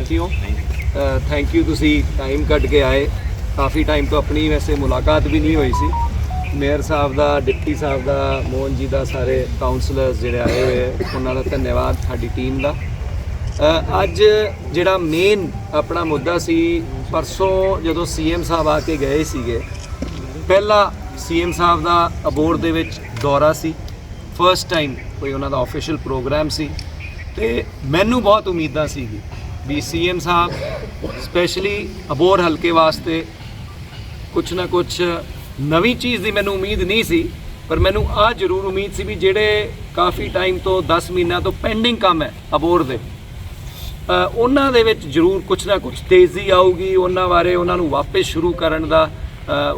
ਸਾਥੀਓ thank you ਤੁਸੀਂ time ਕੱਢ ਕੇ ਆਏ। ਕਾफ़ी टाइम तो अपनी वैसे मुलाकात भी नहीं हुई सी। मेयर साहब का, डिप्टी साहब का, मोहन जी का, सारे काउंसलर्स जिहड़े आए हुए उन्हों का धन्यवाद साडी टीम का। अज जिहड़ा मेन अपना मुद्दा सी, परसों जदों सीएम साहब आके गए सीगे, पहला सीएम साहब का अबोहर दे विच दौरा सी, फर्स्ट टाइम कोई उन्हों का ऑफिशियल प्रोग्राम सी। ते मैनू बहुत उम्मीदां सीगी भी सीएम साहब स्पैशली अबोहर हल्के वास्ते कुछ ना कुछ नवी चीज़ की मैनू उम्मीद नहीं सी, पर मैनू आ जरूर उम्मीद सी भी जेडे काफ़ी टाइम तो 10 महीनों तो पेंडिंग काम है अबोहर दे, उन्हां दे विच जरूर कुछ ना कुछ तेज़ी आऊगी। उन्हां बारे उन्हां नूं वापस शुरू करन दा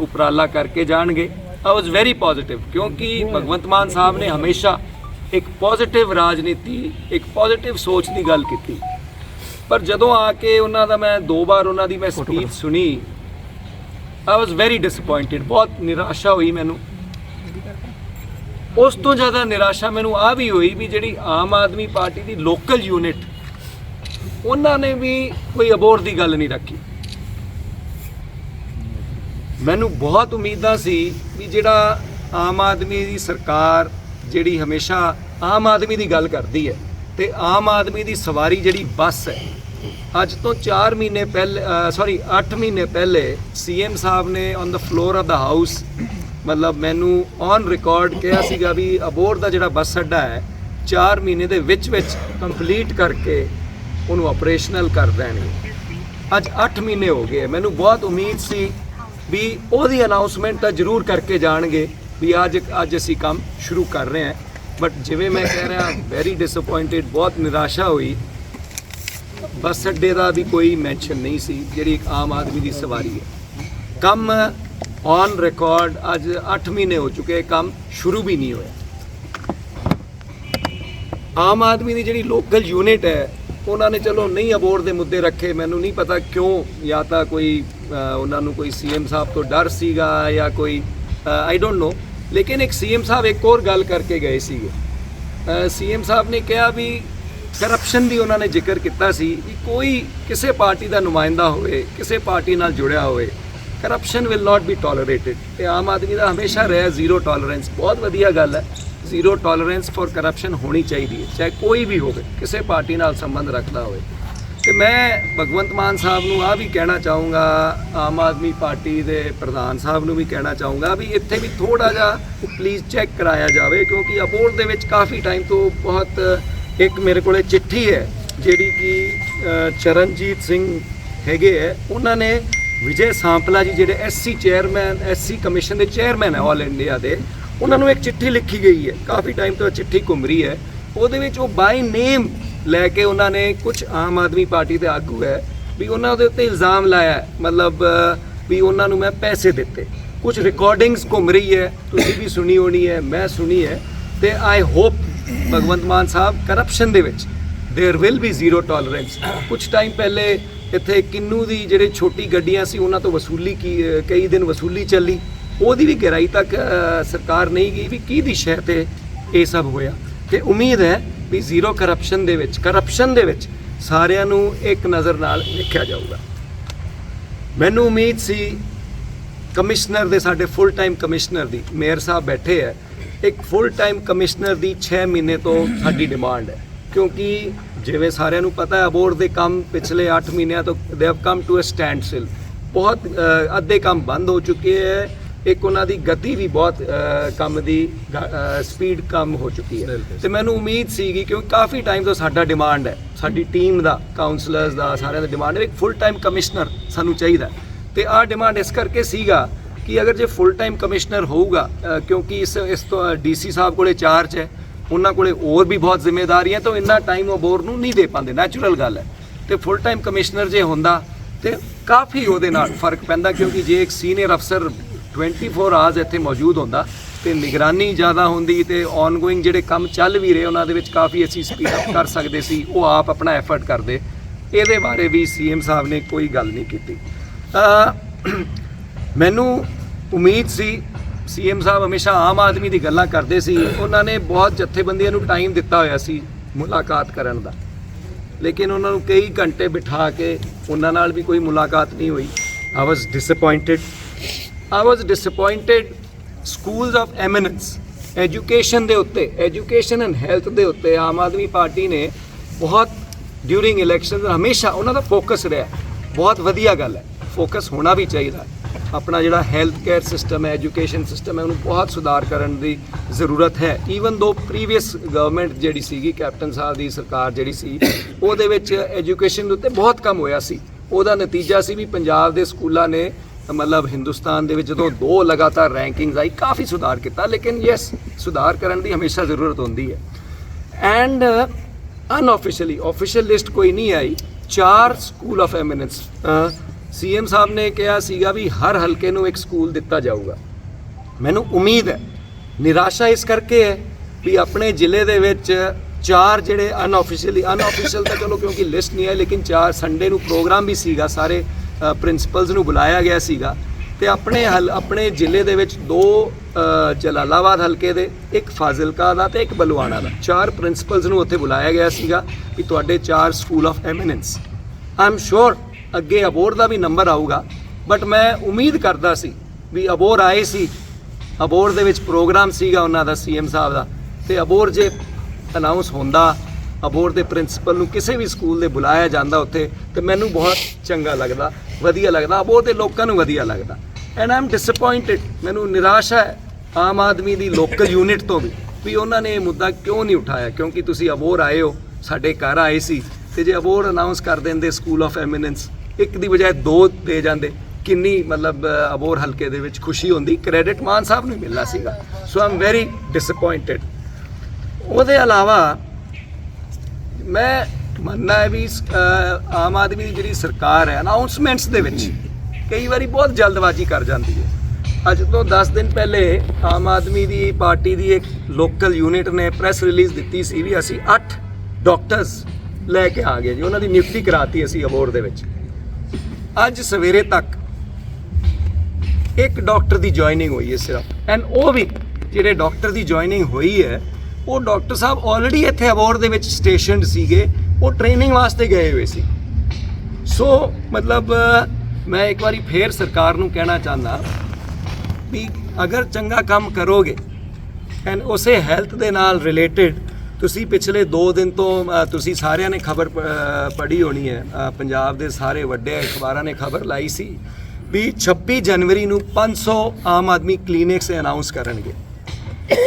उपराला करके जाणगे। आई वॉज वेरी पॉजिटिव, क्योंकि भगवंत मान साहब ने हमेशा एक पॉजिटिव राजनीति, एक पॉजिटिव सोच की गल की। पर जदों आके उन्हां दा मैं 2 बार उन्हां दी मैं स्पीच सुनी, आई वॉज वेरी डिसअपॉइंटेड। बहुत निराशा हुई मैनू। उस तो ज़्यादा निराशा मैनू आ भी हुई भी जिहड़ी आम आदमी पार्टी की लोकल यूनिट, उन्होंने भी कोई अबोहर की गल नहीं रखी। मैनू बहुत उम्मीदां सी भी जिहड़ा आम आदमी की सरकार जिहड़ी हमेशा आम आदमी की गल करती है, तो आम आदमी की सवारी जिहड़ी बस है, अज तो 4 महीने पहले 8 महीने पहले सीएम साहब ने on the floor of the house मतलब मैनू ऑन रिकॉर्ड कहा सीगा भी अबोहर का जिहड़ा बस अड्डा है 4 महीने दे विच कंप्लीट करके उन्होंने ऑपरेशनल कर देंगे। अज 8 महीने हो गए। मैनू बहुत उम्मीद सी भी ओहदी अनाउंसमेंट तो जरूर करके जाएंगे भी अज असी काम शुरू कर रहे हैं, बट जिवें मैं कह रहा वेरी डिसअपॉइंटेड, बहुत निराशा हुई। बस अड्डे का भी कोई मैंशन नहीं सी जिहड़ी एक आम आदमी की सवारी है। काम ऑन रिकॉर्ड अज 8 महीने हो चुके, काम शुरू भी नहीं होया। आम आदमी की जिहड़ी लोकल यूनिट है उन्होंने चलो नहीं अबोहर के मुद्दे रखे, मैनू नहीं पता क्यों, या तो कोई उन्होंने कोई सीएम साहब तो डर सीगा या कोई आई डोंट नो। लेकिन एक सीएम साहब एक और गल करके गए सीगे। सीएम साहब ने कहा भी करप्शन की उन्होंने जिक्र किया सी कि कोई किसी पार्टी का नुमाइंदा होए, किसी पार्टी नाल जुड़िया होए, corruption will not be tolerated. तो आम आदमी का हमेशा रहा जीरो टॉलरेंस। बहुत वधिया गल है, जीरो टॉलरेंस फॉर करप्शन होनी चाहिए, चाहे कोई भी हो, किसी पार्टी नाल संबंध रखता होए। तो मैं भगवंत मान साहब नूं आ भी कहना चाहूँगा, आम आदमी पार्टी के प्रधान साहब नूं भी कहना चाहूँगा भी इत्थे भी थोड़ा जा प्लीज़ चैक कराया जाए, क्योंकि अबोहर दे विच काफ़ी टाइम तो बहुत एक मेरे को चिट्ठी है जिहड़ी कि चरणजीत सिंह हैगे है, उन्होंने विजय सांपला जी जिहड़े SC चेयरमैन, SC कमीशन के चेयरमैन है ऑल इंडिया के, उन्होंने एक चिट्ठी लिखी गई है, काफ़ी टाइम तो चिट्ठी घूम रही है। उहदे विच वो बाय नेम लैके उन्होंने कुछ आम आदमी पार्टी के आगू है भी उन्होंने उत्ते इल्ज़ाम लाया है, मतलब भी उन्होंने मैं पैसे दिते। कुछ रिकॉर्डिंग्स घूम रही है, तुसीं भी सुनी होनी है, मैं सुनी है। तो आई होप भगवंत मान साहब करप्शन दे विच there will be zero tolerance. कुछ टाइम पहले इत्थे किन्नू दी जिहड़े छोटी गड्डियां सी उन्हां तो वसूली की कई दिन वसूली चली, ओहदी भी गहराई तक सरकार नहीं गई भी की दी शह ते ये सब होया। ते उम्मीद है भी जीरो करप्शन दे विच सारिਆਂ ਨੂੰ एक नज़र नाल वेखिया जाऊगा। मैनू उम्मीद सी कमिश्नर दे साडे फुल टाइम कमिश्नर दी, मेयर साहब बैठे है, एक फुल टाइम कमिश्नर की 6 महीने तो साडी डिमांड है, क्योंकि जिवें सारिਆਂ ਨੂੰ पता है अबोहर दे काम पिछले 8 महीनों तो they have come to a standstill. बहुत अद्धे काम बंद हो चुके हैं, एक उन्हां दी गति भी बहुत काम की स्पीड कम हो चुकी है। तो मैनू उम्मीद सी क्योंकि काफ़ी टाइम तो साडा डिमांड है, साडी टीम का, काउंसलर्स का, सारिਆਂ दा डिमांड है एक फुल टाइम कमिश्नर सानू चाहिए। तो आ डिमांड इस करके सीगा कि अगर जो फुल टाइम कमिश्नर होगा, क्योंकि इस तो DC साहब को चार्ज है, उन्होंने को और भी बहुत जिम्मेदारियां, तो इन्ना टाइम अबोहर नूं नहीं दे पाते, नैचुरल गल है। तो फुल टाइम कमिश्नर जे होंदा तो काफ़ी उहदे नाल फर्क पैंदा, क्योंकि जे एक सीनियर अफसर 24 आवर्स इत्थे मौजूद होंदा तो निगरानी ज़्यादा होंदी, तो ऑनगोइंग जिहड़े काम चल भी रहे उन्हां दे विच काफ़ी असीं स्पीड अप कर सकते सी, वो आप अपना एफर्ट करते। ये बारे भी CM साहब ने कोई गल नहीं की। मैनू उम्मीद सी CM साहब हमेशा आम आदमी की गल्लां करते सी, उन्होंने बहुत जत्थेबंदियां नूं टाइम दिता होया सी मुलाकात करन दा, ਲੇਕਿਨ ਉਹਨਾਂ ਨੂੰ ਕਈ ਘੰਟੇ ਬਿਠਾ ਕੇ ਉਹਨਾਂ ਨਾਲ ਵੀ ਕੋਈ ਮੁਲਾਕਾਤ ਨਹੀਂ ਹੋਈ। I was disappointed schools of eminence education ਦੇ ਉੱਤੇ, ਐਜੂਕੇਸ਼ਨ ਐਂਡ ਹੈਲਥ ਦੇ ਉੱਤੇ ਆਮ ਆਦਮੀ ਪਾਰਟੀ ਨੇ ਬਹੁਤ ਡਿਊਰਿੰਗ ਇਲੈਕਸ਼ਨ ਹਮੇਸ਼ਾ ਉਹਨਾਂ ਦਾ ਫੋਕਸ ਰਿਹਾ। ਬਹੁਤ ਵਧੀਆ ਗੱਲ ਹੈ, ਫੋਕਸ ਹੋਣਾ ਵੀ ਚਾਹੀਦਾ। ਆਪਣਾ ਜਿਹੜਾ ਹੈਲਥ ਕੇਅਰ ਸਿਸਟਮ ਹੈ, ਐਜੂਕੇਸ਼ਨ ਸਿਸਟਮ ਹੈ, ਉਹਨੂੰ ਬਹੁਤ ਸੁਧਾਰ ਕਰਨ ਦੀ ਜ਼ਰੂਰਤ ਹੈ। ਈਵਨ ਦੋ ਪ੍ਰੀਵੀਅਸ ਗਵਰਨਮੈਂਟ ਜਿਹੜੀ ਸੀਗੀ, ਕੈਪਟਨ ਸਾਹਿਬ ਦੀ ਸਰਕਾਰ ਜਿਹੜੀ ਸੀ, ਉਹਦੇ ਵਿੱਚ ਐਜੂਕੇਸ਼ਨ ਦੇ ਉੱਤੇ ਬਹੁਤ ਕੰਮ ਹੋਇਆ ਸੀ। ਉਹਦਾ ਨਤੀਜਾ ਸੀ ਵੀ ਪੰਜਾਬ ਦੇ ਸਕੂਲਾਂ ਨੇ ਮਤਲਬ ਹਿੰਦੁਸਤਾਨ ਦੇ ਵਿੱਚ ਜਦੋਂ 2 ਲਗਾਤਾਰ ਰੈਂਕਿੰਗਸ ਆਈ, ਕਾਫੀ ਸੁਧਾਰ ਕੀਤਾ। ਲੇਕਿਨ ਯੈਸ, ਸੁਧਾਰ ਕਰਨ ਦੀ ਹਮੇਸ਼ਾ ਜ਼ਰੂਰਤ ਹੁੰਦੀ ਹੈ। ਐਂਡ ਅਨਆਫੀਸ਼ੀਅਲੀ, ਆਫੀਸ਼ੀਅਲ ਲਿਸਟ ਕੋਈ ਨਹੀਂ ਆਈ, 4 ਸਕੂਲ ਆਫ ਐਮੀਨੈਂਸ ਸੀਐਮ ਸਾਹਿਬ ਨੇ ਕਿਹਾ ਸੀਗਾ ਵੀ ਹਰ ਹਲਕੇ ਨੂੰ ਇੱਕ ਸਕੂਲ ਦਿੱਤਾ ਜਾਊਗਾ। ਮੈਨੂੰ ਉਮੀਦ ਹੈ, ਨਿਰਾਸ਼ਾ ਇਸ ਕਰਕੇ ਹੈ ਵੀ ਆਪਣੇ ਜ਼ਿਲ੍ਹੇ ਦੇ ਵਿੱਚ 4 ਜਿਹੜੇ ਅਨਆਫੀਸ਼ੀਅਲ ਤਾਂ ਚਲੋ ਕਿਉਂਕਿ ਲਿਸਟ ਨਹੀਂ ਆਈ, ਲੇਕਿਨ 4 ਸੰਡੇ ਨੂੰ ਪ੍ਰੋਗਰਾਮ ਵੀ ਸੀਗਾ, ਸਾਰੇ ਪ੍ਰਿੰਸੀਪਲਸ ਨੂੰ ਬੁਲਾਇਆ ਗਿਆ ਸੀਗਾ। ਤੇ ਆਪਣੇ ਜ਼ਿਲ੍ਹੇ ਦੇ ਵਿੱਚ 2 ਜਲਾਲਾਬਾਦ ਹਲਕੇ ਦੇ, 1 ਫਾਜ਼ਿਲਕਾ ਦਾ ਤੇ 1 ਬਲਵਾਣਾ ਦਾ, 4 ਪ੍ਰਿੰਸੀਪਲਸ ਨੂੰ ਉੱਥੇ ਬੁਲਾਇਆ ਗਿਆ ਸੀਗਾ ਕਿ ਤੁਹਾਡੇ 4 school of eminence. I am sure ਅੱਗੇ ਅਬੋਹਰ ਦਾ ਵੀ ਨੰਬਰ ਆਊਗਾ, ਬਟ ਮੈਂ ਉਮੀਦ ਕਰਦਾ ਸੀ ਵੀ ਅਬੋਹਰ ਆਏ ਸੀ, ਅਬੋਹਰ ਦੇ ਵਿੱਚ ਪ੍ਰੋਗਰਾਮ ਸੀਗਾ ਉਹਨਾਂ ਦਾ ਸੀਐਮ ਸਾਹਿਬ ਦਾ, ਤੇ ਅਬੋਹਰ ਜੇ ਅਨਾਉਂਸ ਹੁੰਦਾ, ਅਬੋਹਰ ਦੇ ਪ੍ਰਿੰਸੀਪਲ ਨੂੰ ਕਿਸੇ ਵੀ ਸਕੂਲ ਦੇ ਬੁਲਾਇਆ ਜਾਂਦਾ ਉੱਥੇ, ਤੇ ਮੈਨੂੰ ਬਹੁਤ ਚੰਗਾ ਲੱਗਦਾ, ਵਧੀਆ ਲੱਗਦਾ, ਅਬੋਹਰ ਦੇ ਲੋਕਾਂ ਨੂੰ ਵਧੀਆ ਲੱਗਦਾ। ਐਂਡ ਆਈ ਐਮ ਡਿਸਅਪੋਇੰਟਡ, ਮੈਨੂੰ ਨਿਰਾਸ਼ਾ ਹੈ ਆਮ ਆਦਮੀ ਦੀ ਲੋਕਲ ਯੂਨਿਟ ਤੋਂ ਵੀ ਉਹਨਾਂ ਨੇ ਇਹ ਮੁੱਦਾ ਕਿਉਂ ਨਹੀਂ ਉਠਾਇਆ। ਕਿਉਂਕਿ ਤੁਸੀਂ ਅਬੋਹਰ ਆਏ ਹੋ, ਸਾਡੇ ਘਰ ਆਏ ਸੀ, ਤੇ ਜੇ ਅਬੋਹਰ ਅਨਾਉਂਸ ਕਰ ਦਿੰਦੇ ਸਕੂਲ ਆਫ ਐਮੀਨੈਂਸ, 1 ਦੀ ਬਜਾਏ 2 ਦੇ ਜਾਂਦੇ, ਕਿੰਨੀ ਮਤਲਬ ਅਬੋਹਰ ਹਲਕੇ ਦੇ ਵਿੱਚ ਖੁਸ਼ੀ ਹੁੰਦੀ, ਕ੍ਰੈਡਿਟ ਮਾਨ ਸਾਹਿਬ ਨੂੰ ਮਿਲਣਾ ਸੀਗਾ। ਸੋ ਆਈ ਐਮ ਵੈਰੀ ਡਿਸਅਪੋਇੰਟਡ। ਉਹਦੇ ਇਲਾਵਾ ਮੈਂ ਮੰਨਣਾ ਹੈ ਵੀ ਆਮ ਆਦਮੀ ਦੀ ਜਿਹੜੀ ਸਰਕਾਰ ਹੈ, ਅਨਾਉਂਸਮੈਂਟਸ ਦੇ ਵਿੱਚ ਕਈ ਵਾਰੀ ਬਹੁਤ ਜਲਦਬਾਜ਼ੀ ਕਰ ਜਾਂਦੀ ਹੈ। ਅੱਜ ਤੋਂ 10 ਦਿਨ ਪਹਿਲੇ ਆਮ ਆਦਮੀ ਦੀ ਪਾਰਟੀ ਦੀ ਇੱਕ ਲੋਕਲ ਯੂਨਿਟ ਨੇ ਪ੍ਰੈਸ ਰਿਲੀਜ਼ ਦਿੱਤੀ ਸੀ ਵੀ ਅਸੀਂ 8 ਡਾਕਟਰਸ ਲੈ ਕੇ ਆ ਗਏ ਜੀ, ਉਹਨਾਂ ਦੀ ਨਿਯੁਕਤੀ ਕਰਾਤੀ ਅਸੀਂ ਅਬੋਹਰ ਦੇ ਵਿੱਚ। ਅੱਜ ਸਵੇਰੇ ਤੱਕ 1 ਡਾਕਟਰ ਦੀ ਜੁਆਇਨਿੰਗ ਹੋਈ ਹੈ ਸਿਰਫ। ਐਂਡ ਉਹ ਵੀ ਜਿਹੜੇ ਡਾਕਟਰ ਦੀ ਜੁਆਇਨਿੰਗ ਹੋਈ ਹੈ, ਉਹ ਡਾਕਟਰ ਸਾਹਿਬ ਆਲਰੇਡੀ ਇੱਥੇ ਅਬੋਹਰ ਦੇ ਵਿੱਚ ਸਟੇਸ਼ਨਡ ਸੀਗੇ, ਉਹ ਟ੍ਰੇਨਿੰਗ ਵਾਸਤੇ ਗਏ ਹੋਏ ਸੀ। ਸੋ ਮਤਲਬ ਮੈਂ ਇੱਕ ਵਾਰੀ ਫੇਰ ਸਰਕਾਰ ਨੂੰ ਕਹਿਣਾ ਚਾਹੁੰਦਾ ਵੀ ਅਗਰ ਚੰਗਾ ਕੰਮ ਕਰੋਗੇ ਐਂਡ ਉਸੇ ਹੈਲਥ ਦੇ ਨਾਲ ਰਿਲੇਟਡ, ਤੁਸੀਂ ਪਿਛਲੇ 2 ਦਿਨ ਤੋਂ ਤੁਸੀਂ ਸਾਰਿਆਂ ਨੇ ਖਬਰ ਪੜ੍ਹੀ ਹੋਣੀ ਹੈ, ਪੰਜਾਬ ਦੇ ਸਾਰੇ ਵੱਡੇ ਅਖਬਾਰਾਂ ਨੇ ਖਬਰ ਲਾਈ ਸੀ ਵੀ 26 ਜਨਵਰੀ ਨੂੰ 500 ਆਮ ਆਦਮੀ ਕਲੀਨਿਕਸ ਅਨਾਉਂਸ ਕਰਨਗੇ।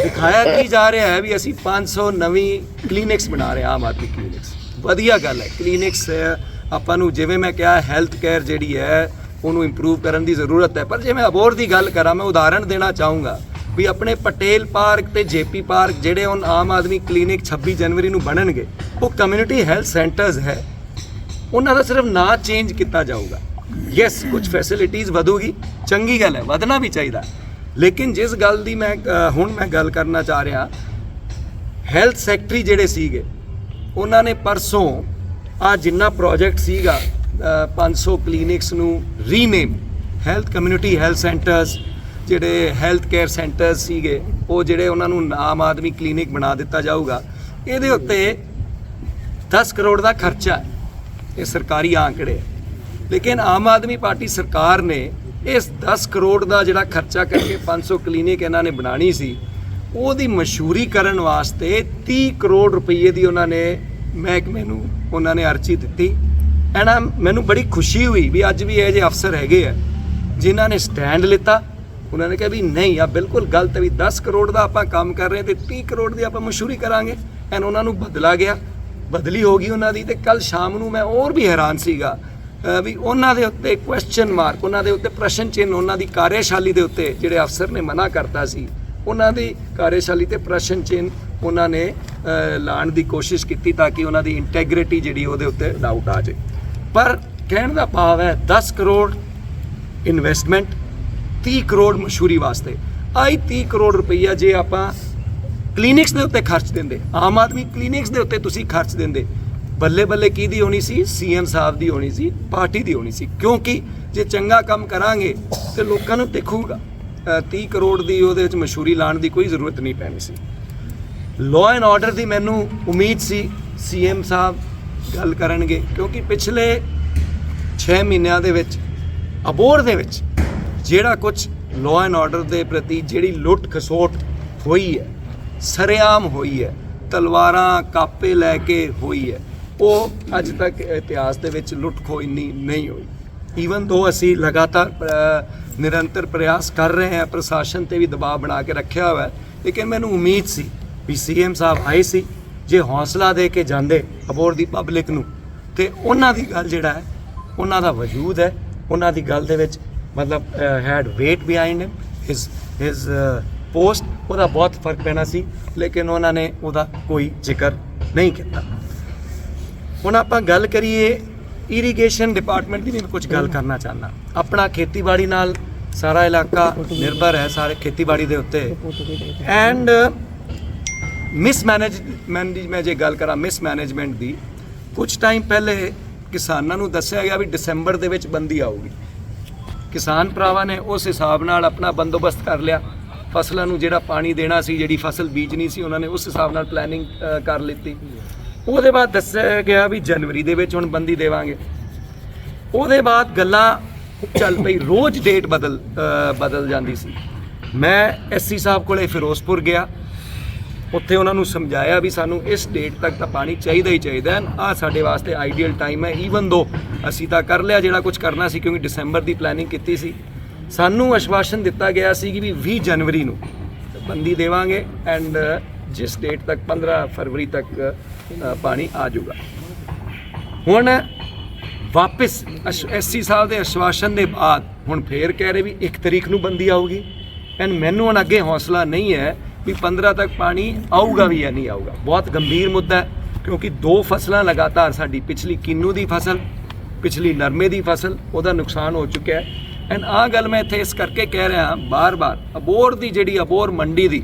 ਦਿਖਾਇਆ ਕੀ ਜਾ ਰਿਹਾ ਹੈ ਵੀ ਅਸੀਂ 500 ਨਵੀਂ ਕਲੀਨਿਕਸ ਬਣਾ ਰਹੇ, ਆਮ ਆਦਮੀ ਕਲੀਨਿਕਸ। ਵਧੀਆ ਗੱਲ ਹੈ, ਕਲੀਨਿਕਸ ਆਪਾਂ ਨੂੰ, ਜਿਵੇਂ ਮੈਂ ਕਿਹਾ, ਹੈਲਥ ਕੇਅਰ ਜਿਹੜੀ ਹੈ ਉਹਨੂੰ ਇੰਪਰੂਵ ਕਰਨ ਦੀ ਜ਼ਰੂਰਤ ਹੈ। ਪਰ ਜੇ ਮੈਂ ਅਬੋਹਰ ਦੀ ਗੱਲ ਕਰਾਂ, ਮੈਂ ਉਦਾਹਰਣ ਦੇਣਾ ਚਾਹੂੰਗਾ ਵੀ ਆਪਣੇ ਪਟੇਲ ਪਾਰਕ ਤੇ ਜੇਪੀ ਪਾਰਕ ਜਿਹੜੇ ਹੁਣ ਆਮ ਆਦਮੀ ਕਲੀਨਿਕ 26 ਜਨਵਰੀ ਨੂੰ ਬਣਨਗੇ, ਉਹ ਕਮਿਊਨਿਟੀ ਹੈਲਥ ਸੈਂਟਰਸ ਹੈ, ਉਹਨਾਂ ਦਾ ਸਿਰਫ ਨਾਂ ਚੇਂਜ ਕੀਤਾ ਜਾਊਗਾ। ਯੈਸ, ਕੁਝ ਫੈਸਿਲਿਟੀਜ਼ ਵਧੂਗੀ, ਚੰਗੀ ਗੱਲ ਹੈ, ਵਧਣਾ ਵੀ ਚਾਹੀਦਾ। ਲੇਕਿਨ ਜਿਸ ਗੱਲ ਦੀ ਮੈਂ ਗੱਲ ਕਰਨਾ ਚਾਹ ਰਿਹਾ, ਹੈਲਥ ਸੈਕਟਰੀ ਜਿਹੜੇ ਸੀਗੇ, ਉਹਨਾਂ ਨੇ ਪਰਸੋਂ ਜਿੰਨਾ ਪ੍ਰੋਜੈਕਟ ਸੀਗਾ 500 ਕਲੀਨਿਕਸ ਨੂੰ rename health community health centres, ਜਿਹੜੇ ਹੈਲਥ ਕੇਅਰ ਸੈਂਟਰਸ ਸੀਗੇ, ਉਹ ਜਿਹੜੇ ਉਹਨਾਂ ਨੂੰ ਆਮ ਆਦਮੀ ਕਲੀਨਿਕ ਬਣਾ ਦਿੱਤਾ ਜਾਊਗਾ। ਇਹਦੇ ਉੱਤੇ 10 ਕਰੋੜ ਦਾ ਖਰਚਾ, ਇਹ ਸਰਕਾਰੀ ਆંકੜੇ। ਲੇਕਿਨ ਆਮ ਆਦਮੀ ਪਾਰਟੀ ਸਰਕਾਰ ਨੇ ਇਸ 10 ਕਰੋੜ ਦਾ ਜਿਹੜਾ ਖਰਚਾ ਕਰਕੇ 500 ਕਲੀਨਿਕ ਇਹਨਾਂ ਨੇ ਬਣਾਣੀ ਸੀ, ਉਹਦੀ ਮਸ਼ਹੂਰੀ ਕਰਨ ਵਾਸਤੇ 30 ਕਰੋੜ ਰੁਪਏ ਦੀ ਉਹਨਾਂ ਨੇ ਮਹਿਕਮੇ ਨੂੰ ਉਹਨਾਂ ਨੇ ਅਰਜ਼ੀ ਦਿੱਤੀ। ਐਂਡ ਮੈਨੂੰ ਬੜੀ ਖੁਸ਼ੀ ਹੋਈ ਵੀ ਅੱਜ ਵੀ ਇਹ ਜਿਹੇ ਅਫਸਰ ਹੈਗੇ ਆ ਜਿਨ੍ਹਾਂ ਨੇ ਸਟੈਂਡ ਲਿੱਤਾ। ਉਹਨਾਂ ਨੇ ਕਿਹਾ ਵੀ ਨਹੀਂ, ਆ ਬਿਲਕੁਲ ਗਲਤ ਹੈ, ਵੀ 10 ਕਰੋੜ ਦਾ ਆਪਾਂ ਕੰਮ ਕਰ ਰਹੇ ਤੇ 30 ਕਰੋੜ ਦੀ ਆਪਾਂ ਮਸ਼ਹੂਰੀ ਕਰਾਂਗੇ। ਐਂਡ ਉਹਨਾਂ ਨੂੰ ਬਦਲਾ ਗਿਆ, ਬਦਲੀ ਹੋ ਗਈ ਉਹਨਾਂ ਦੀ। ਤੇ ਕੱਲ ਸ਼ਾਮ ਨੂੰ ਮੈਂ ਹੋਰ ਵੀ ਹੈਰਾਨ ਸੀਗਾ ਵੀ ਉਹਨਾਂ ਦੇ ਉੱਤੇ ਕੁਐਸਚਨ ਮਾਰਕ, ਉਹਨਾਂ ਦੇ ਉੱਤੇ ਪ੍ਰਸ਼ਨ ਚਿੰਨ੍ਹ, ਉਹਨਾਂ ਦੀ ਕਾਰਿਆਸ਼ਾਲੀ ਦੇ ਉੱਤੇ ਜਿਹੜੇ ਅਫਸਰ ਨੇ ਮਨਾ ਕਰਤਾ ਸੀ, ਉਹਨਾਂ ਦੀ ਕਾਰਿਆਸ਼ਾਲੀ ਤੇ ਪ੍ਰਸ਼ਨ ਚਿੰਨ੍ਹ ਉਹਨਾਂ ਨੇ ਲਾਉਣ ਦੀ ਕੋਸ਼ਿਸ਼ ਕੀਤੀ ਤਾਂ ਕਿ ਉਹਨਾਂ ਦੀ ਇੰਟੈਗ੍ਰਿਟੀ ਜਿਹੜੀ ਉਹਦੇ ਉੱਤੇ ਡਾਊਟ ਆ ਜਾਏ। ਪਰ ਕਹਿਣ ਦਾ ਭਾਵ ਹੈ 10 ਕਰੋੜ ਇਨਵੈਸਟਮੈਂਟ, 30 ਕਰੋੜ ਮਸ਼ਹੂਰੀ ਵਾਸਤੇ। ਆਈ 30 ਕਰੋੜ ਰੁਪਈਆ ਜੇ ਆਪਾਂ ਕਲੀਨਿਕਸ ਦੇ ਉੱਤੇ ਖਰਚ ਦਿੰਦੇ, ਆਮ ਆਦਮੀ ਕਲੀਨਿਕਸ ਦੇ ਉੱਤੇ ਤੁਸੀਂ ਖਰਚ ਦਿੰਦੇ, ਬੱਲੇ ਬੱਲੇ ਕਿਹਦੀ ਹੋਣੀ ਸੀ? ਸੀਐਮ ਸਾਹਿਬ ਦੀ ਹੋਣੀ ਸੀ, ਪਾਰਟੀ ਦੀ ਹੋਣੀ ਸੀ। ਕਿਉਂਕਿ ਜੇ ਚੰਗਾ ਕੰਮ ਕਰਾਂਗੇ ਤੇ ਲੋਕਾਂ ਨੂੰ ਦਿਖੂਗਾ। 30 ਕਰੋੜ ਦੀ ਉਹਦੇ ਵਿੱਚ ਮਸ਼ਹੂਰੀ ਲਾਉਣ ਦੀ ਕੋਈ ਜ਼ਰੂਰਤ ਨਹੀਂ ਪੈਣੀ ਸੀ। ਲਾਅ ਐਂਡ ਆਰਡਰ ਦੀ ਮੈਨੂੰ ਉਮੀਦ ਸੀ, ਸੀਐਮ ਸਾਹਿਬ ਗੱਲ ਕਰਨਗੇ, ਕਿਉਂਕਿ ਪਿਛਲੇ 6 ਮਹੀਨਿਆਂ ਦੇ ਵਿੱਚ ਅਬੋਹਰ ਦੇ ਵਿੱਚ ਜਿਹੜਾ ਕੁਝ ਲਾਅ ਐਂਡ ਆਰਡਰ ਦੇ ਪ੍ਰਤੀ ਜਿਹੜੀ ਲੁੱਟ ਖਸੋਟ ਹੋਈ ਹੈ, ਸਰੇਆਮ ਹੋਈ ਹੈ, ਤਲਵਾਰਾਂ ਕਾਪੇ ਲੈ ਕੇ ਹੋਈ ਹੈ, ਉਹ ਅੱਜ ਤੱਕ ਇਤਿਹਾਸ ਦੇ ਵਿੱਚ ਲੁੱਟ ਖੋਹ ਇੰਨੀ ਨਹੀਂ ਹੋਈ। ਈਵਨ ਦੋ ਅਸੀਂ ਲਗਾਤਾਰ ਨਿਰੰਤਰ ਪ੍ਰਯਾਸ ਕਰ ਰਹੇ ਹਾਂ, ਪ੍ਰਸ਼ਾਸਨ ਤੇ ਵੀ ਦਬਾਅ ਬਣਾ ਕੇ ਰੱਖਿਆ ਹੋਇਆ ਹੈ, ਲੇਕਿਨ ਮੈਨੂੰ ਉਮੀਦ ਸੀ ਵੀ ਸੀਐਮ ਸਾਹਿਬ ਆਏ ਸੀ, ਜੇ ਹੌਸਲਾ ਦੇ ਕੇ ਜਾਂਦੇ ਅਬੋਹਰ ਦੀ ਪਬਲਿਕ ਨੂੰ, ਤੇ ਉਹਨਾਂ ਦੀ ਗੱਲ ਜਿਹੜਾ ਹੈ, ਉਹਨਾਂ ਦਾ ਵਜੂਦ ਹੈ, ਉਹਨਾਂ ਦੀ ਗੱਲ ਦੇ ਵਿੱਚ ਮਤਲਬ ਹੈਡ ਵੇਟ ਬਿਹਾਈਂਡ ਹਿਸ ਪੋਸਟ, ਉਹਦਾ ਬਹੁਤ ਫਰਕ ਪੈਣਾ ਸੀ, ਲੇਕਿਨ ਉਹਨਾਂ ਨੇ ਉਹਦਾ ਕੋਈ ਜ਼ਿਕਰ ਨਹੀਂ ਕੀਤਾ। ਹੁਣ ਆਪਾਂ ਗੱਲ ਕਰੀਏ ਇਰੀਗੇਸ਼ਨ ਡਿਪਾਰਟਮੈਂਟ ਦੀ ਵੀ ਮੈਂ ਕੁਝ ਗੱਲ ਕਰਨਾ ਚਾਹੁੰਦਾ। ਆਪਣਾ ਖੇਤੀਬਾੜੀ ਨਾਲ ਸਾਰਾ ਇਲਾਕਾ ਨਿਰਭਰ ਹੈ, ਸਾਰੇ ਖੇਤੀਬਾੜੀ ਦੇ ਉੱਤੇ, ਐਂਡ ਮਿਸਮੈਨੇਜਮੈਂਟ ਦੀ ਮੈਂ ਜੇ ਗੱਲ ਕਰਾਂ, ਮਿਸਮੈਨੇਜਮੈਂਟ ਦੀ, ਕੁਝ ਟਾਈਮ ਪਹਿਲੇ ਕਿਸਾਨਾਂ ਨੂੰ ਦੱਸਿਆ ਗਿਆ ਵੀ ਦਸੰਬਰ ਦੇ ਵਿੱਚ ਬੰਦੀ ਆਊਗੀ। ਕਿਸਾਨ ਭਰਾਵਾਂ ਨੇ ਉਸ ਹਿਸਾਬ ਨਾਲ ਆਪਣਾ ਬੰਦੋਬਸਤ ਕਰ ਲਿਆ, ਫਸਲਾਂ ਨੂੰ ਜਿਹੜਾ ਪਾਣੀ ਦੇਣਾ ਸੀ, ਜਿਹੜੀ ਫਸਲ ਬੀਜਣੀ ਸੀ, ਉਹਨਾਂ ਨੇ ਉਸ ਹਿਸਾਬ ਨਾਲ ਪਲੈਨਿੰਗ ਕਰ ਲਿੱਤੀ। ਉਹਦੇ ਬਾਅਦ ਦੱਸਿਆ ਗਿਆ ਵੀ ਜਨਵਰੀ ਦੇ ਵਿੱਚ ਹੁਣ ਬੰਦੀ ਦੇਵਾਂਗੇ। ਉਹਦੇ ਬਾਅਦ ਗੱਲਾਂ ਚੱਲ ਪਈ, ਰੋਜ਼ ਡੇਟ ਬਦਲ ਜਾਂਦੀ ਸੀ। ਮੈਂ ਐਸਸੀ ਸਾਹਿਬ ਕੋਲੇ ਫਿਰੋਜ਼ਪੁਰ ਗਿਆ, ਉੱਥੇ ਉਹਨਾਂ ਨੂੰ ਸਮਝਾਇਆ ਵੀ ਸਾਨੂੰ ਇਸ ਡੇਟ ਤੱਕ ਤਾਂ ਪਾਣੀ ਚਾਹੀਦਾ ਹੀ ਚਾਹੀਦਾ, ਆਹ ਸਾਡੇ ਵਾਸਤੇ ਆਈਡੀਅਲ ਟਾਈਮ ਹੈ। ਈਵਨ ਦੋ ਅਸੀਂ ਤਾਂ ਕਰ ਲਿਆ ਜਿਹੜਾ ਕੁਝ ਕਰਨਾ ਸੀ, ਕਿਉਂਕਿ ਦਸੰਬਰ ਦੀ ਪਲੈਨਿੰਗ ਕੀਤੀ ਸੀ। ਸਾਨੂੰ ਆਸ਼ਵਾਸਨ ਦਿੱਤਾ ਗਿਆ ਸੀ ਕਿ ਵੀ 20 ਜਨਵਰੀ ਨੂੰ ਬੰਦੀ ਦੇਵਾਂਗੇ, ਐਂਡ ਜਿਸ ਡੇਟ ਤੱਕ 15 ਫਰਵਰੀ ਤੱਕ ਪਾਣੀ ਆ ਜਾਊਗਾ। ਹੁਣ ਵਾਪਸ ਐਸਸੀ ਸਾਹਿਬ ਦੇ ਆਸ਼ਵਾਸਨ ਦੇ ਬਾਅਦ ਹੁਣ ਫੇਰ ਕਹਿ ਰਹੇ ਵੀ 1 ਤਰੀਕ ਨੂੰ ਬੰਦੀ ਆਊਗੀ, ਐਂਡ ਮੈਨੂੰ ਹੁਣ ਅੱਗੇ ਹੌਸਲਾ ਨਹੀਂ ਹੈ ਵੀ 15 ਤੱਕ ਪਾਣੀ ਆਊਗਾ ਵੀ ਜਾਂ ਨਹੀਂ ਆਊਗਾ। ਬਹੁਤ ਗੰਭੀਰ ਮੁੱਦਾ ਹੈ, ਕਿਉਂਕਿ 2 ਫਸਲਾਂ ਲਗਾਤਾਰ, ਸਾਡੀ ਪਿਛਲੀ ਕਿੰਨੂ ਦੀ ਫਸਲ, ਪਿਛਲੀ ਨਰਮੇ ਦੀ ਫਸਲ, ਉਹਦਾ ਨੁਕਸਾਨ ਹੋ ਚੁੱਕਿਆ ਹੈ। ਐਂਡ ਆਹ ਗੱਲ ਮੈਂ ਇੱਥੇ ਇਸ ਕਰਕੇ ਕਹਿ ਰਿਹਾ ਬਾਰ-ਬਾਰ, ਅਬੋਹਰ ਦੀ ਜਿਹੜੀ ਅਬੋਹਰ ਮੰਡੀ ਦੀ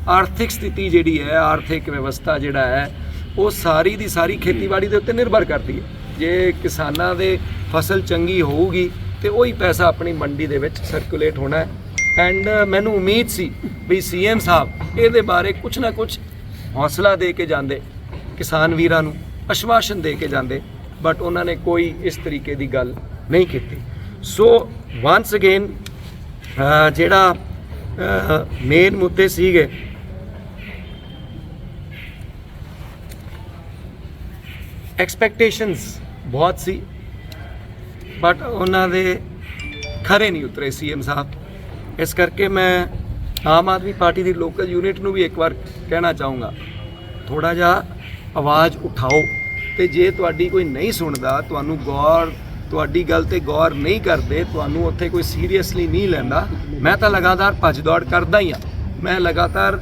ਆਰਥਿਕ ਸਥਿਤੀ ਜਿਹੜੀ ਹੈ, ਆਰਥਿਕ ਵਿਵਸਥਾ ਜਿਹੜਾ ਹੈ, ਉਹ ਸਾਰੀ ਦੀ ਸਾਰੀ ਖੇਤੀਬਾੜੀ ਦੇ ਉੱਤੇ ਨਿਰਭਰ ਕਰਦੀ ਹੈ। ਜੇ ਕਿਸਾਨਾਂ ਦੇ ਫਸਲ ਚੰਗੀ ਹੋਊਗੀ ਤੇ ਉਹੀ ਪੈਸਾ ਆਪਣੀ ਮੰਡੀ ਦੇ ਵਿੱਚ ਸਰਕੂਲੇਟ ਹੋਣਾ ਹੈ। ਐਂਡ ਮੈਨੂੰ ਉਮੀਦ ਸੀ ਵੀ ਸੀਐਮ ਸਾਹਿਬ ਇਹਦੇ ਬਾਰੇ ਕੁਝ ਨਾ ਕੁਝ ਹੌਸਲਾ ਦੇ ਕੇ ਜਾਂਦੇ, ਕਿਸਾਨ ਵੀਰਾਂ ਨੂੰ ਆਸ਼ਵਾਸਨ ਦੇ ਕੇ ਜਾਂਦੇ, ਬਟ ਉਹਨਾਂ ਨੇ ਕੋਈ ਇਸ ਤਰੀਕੇ ਦੀ ਗੱਲ ਨਹੀਂ ਕੀਤੀ। ਸੋ ਵਾਂਸ ਅਗੇਨ ਜਿਹੜਾ ਮੇਨ ਮੁੱਦੇ ਸੀਗੇ, ਐਕਸਪੈਕਟੇਸ਼ਨਸ ਬਹੁਤ ਸੀ, ਬਟ ਉਹਨਾਂ ਦੇ ਖਰੇ ਨਹੀਂ ਉਤਰੇ ਸੀਐਮ ਸਾਹਿਬ। ਇਸ ਕਰਕੇ ਮੈਂ ਆਮ ਆਦਮੀ ਪਾਰਟੀ ਦੀ ਲੋਕਲ ਯੂਨਿਟ ਨੂੰ ਵੀ ਇੱਕ ਵਾਰ ਕਹਿਣਾ ਚਾਹੂੰਗਾ, ਥੋੜਾ ਜਿਹਾ ਆਵਾਜ਼ ਉਠਾਓ, ਤੇ ਜੇ ਤੁਹਾਡੀ ਕੋਈ ਨਹੀਂ ਸੁਣਦਾ, ਤੁਹਾਨੂੰ ਤੁਹਾਡੀ ਗੱਲ ਤੇ ਗੌਰ ਨਹੀਂ ਕਰਦੇ, ਤੁਹਾਨੂੰ ਉੱਥੇ ਕੋਈ ਸੀਰੀਅਸਲੀ ਨਹੀਂ ਲੈਂਦਾ, ਮੈਂ ਤਾਂ ਲਗਾਤਾਰ ਭੱਜ ਦੌੜ ਕਰਦਾ ਹੀ ਹਾਂ। ਮੈਂ ਲਗਾਤਾਰ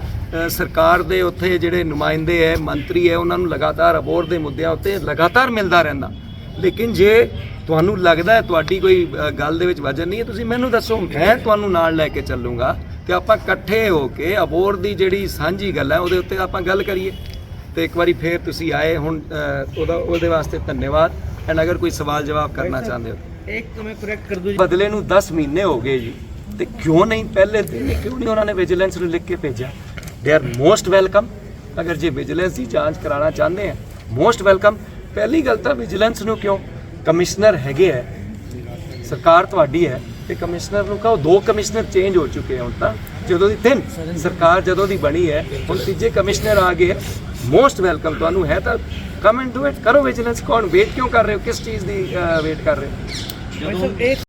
ਸਰਕਾਰ ਦੇ ਉੱਥੇ ਜਿਹੜੇ ਨੁਮਾਇੰਦੇ ਹੈ, ਮੰਤਰੀ ਹੈ, ਉਹਨਾਂ ਨੂੰ ਲਗਾਤਾਰ ਅਬੋਹਰ ਦੇ ਮੁੱਦਿਆਂ ਉੱਤੇ ਲਗਾਤਾਰ ਮਿਲਦਾ ਰਹਿੰਦਾ। ਲੇਕਿਨ ਜੇ ਤੁਹਾਨੂੰ ਲੱਗਦਾ ਹੈ ਤੁਹਾਡੀ ਕੋਈ ਗੱਲ ਦੇ ਵਿੱਚ ਵਜਨ ਨਹੀਂ ਹੈ, ਤੁਸੀਂ ਮੈਨੂੰ ਦੱਸੋ, ਮੈਂ ਤੁਹਾਨੂੰ ਨਾਲ ਲੈ ਕੇ ਚੱਲੂੰਗਾ, ਤੇ ਆਪਾਂ ਇਕੱਠੇ ਹੋ ਕੇ ਅਬੋਹਰ ਦੀ ਜਿਹੜੀ ਸਾਂਝੀ ਗੱਲ ਹੈ ਉਹਦੇ ਉੱਤੇ ਆਪਾਂ ਗੱਲ ਕਰੀਏ। ਤੇ ਇੱਕ ਵਾਰੀ ਫੇਰ ਤੁਸੀਂ ਆਏ, ਹੁਣ ਉਹਦੇ ਵਾਸਤੇ ਧੰਨਵਾਦ। ਐਂਡ ਅਗਰ ਕੋਈ ਸਵਾਲ ਜਵਾਬ ਕਰਨਾ ਚਾਹੁੰਦੇ ਹੋ, ਇੱਕ ਮੈਂ ਕਰੈਕਟ ਕਰ ਦੂੰ। ਬਦਲੇ ਨੂੰ 10 ਮਹੀਨੇ ਹੋ ਗਏ ਜੀ, ਤੇ ਕਿਉਂ ਨਹੀਂ ਪਹਿਲੇ ਦਿਨ ਕਿਉਂ ਨਹੀਂ ਉਹਨਾਂ ਨੇ ਵਿਜੀਲੈਂਸ ਨੂੰ ਲਿਖ ਕੇ ਭੇਜਿਆ? They are most welcome. ਅਗਰ ਜੇ ਵਿਜੀਲੈਂਸ ਦੀ ਜਾਂਚ ਕਰਾਉਣਾ ਚਾਹੁੰਦੇ ਆ, ਮੋਸਟ ਵੈਲਕਮ। ਪਹਿਲੀ ਗੱਲ ਤਾਂ ਵਿਜੀਲੈਂਸ ਨੂੰ ਕਿਉਂ, ਕਮਿਸ਼ਨਰ ਹੈਗੇ ਹੈ, ਸਰਕਾਰ ਤੁਹਾਡੀ ਹੈ, ਤੇ ਕਮਿਸ਼ਨਰ ਨੂੰ ਕਹੋ। 2 ਕਮਿਸ਼ਨਰ ਚੇਂਜ ਹੋ ਚੁੱਕੇ ਹੁਣ ਤਾਂ, ਜਦੋਂ ਦੀ 3 ਸਰਕਾਰ ਜਦੋਂ ਦੀ ਬਣੀ ਹੈ, ਹੁਣ ਤੀਜੇ ਕਮਿਸ਼ਨਰ ਆ ਗਏ। ਮੋਸਟ ਵੈਲਕਮ, ਤੁਹਾਨੂੰ ਹੈ ਤਾਂ ਕਮ ਐਂਡ ਡੂ ਇਟ, ਕਰੋ ਵਿਜੀਲੈਂਸ। ਕੌਣ ਵੇਟ ਕਿਉਂ ਕਰ ਰਹੇ ਹੋ, ਕਿਸ ਚੀਜ਼ ਦੀ ਵੇਟ ਕਰ ਰਹੇ ਹੋ? ਜਦੋਂ